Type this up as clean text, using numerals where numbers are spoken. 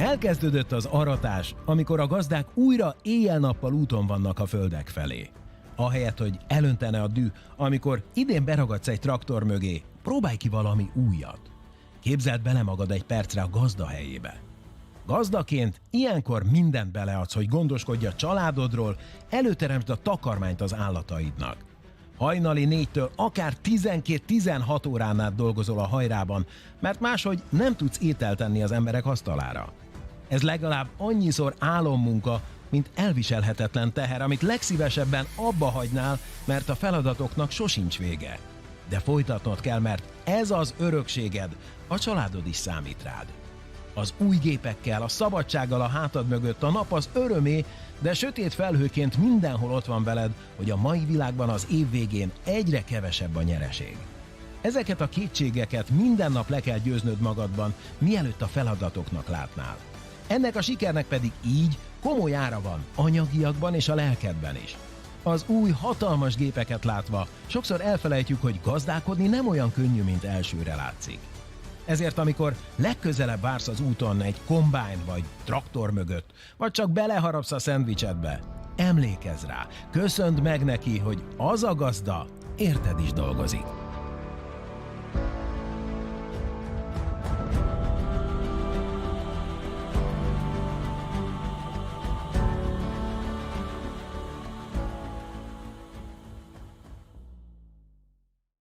Elkezdődött az aratás, amikor a gazdák újra éjjel-nappal úton vannak a földek felé. Ahelyett, hogy elöntene a düh, amikor idén beragadsz egy traktor mögé, próbálj ki valami újat. Képzeld bele magad egy percre a gazda helyébe. Gazdaként ilyenkor mindent beleadsz, hogy gondoskodj a családodról, előteremtsd a takarmányt az állataidnak. Hajnali 4-től akár 12-16 órán át dolgozol a hajrában, mert máshogy nem tudsz ételt tenni az emberek asztalára. Ez legalább annyiszor álommunka, mint elviselhetetlen teher, amit legszívesebben abba hagynál, mert a feladatoknak sosincs vége. De folytatnod kell, mert ez az örökséged, a családod is számít rád. Az új gépekkel, a szabadsággal a hátad mögött a nap az örömé, de sötét felhőként mindenhol ott van veled, hogy a mai világban az év végén egyre kevesebb a nyereség. Ezeket a kétségeket minden nap le kell győznöd magadban, mielőtt a feladatoknak látnál. Ennek a sikernek pedig így komoly ára van, anyagiakban és a lelkedben is. Az új hatalmas gépeket látva sokszor elfelejtjük, hogy gazdálkodni nem olyan könnyű, mint elsőre látszik. Ezért amikor legközelebb vársz az úton egy kombájn vagy traktor mögött, vagy csak beleharapsz a szendvicsedbe, emlékezz rá, köszönd meg neki, hogy az a gazda érted is dolgozik.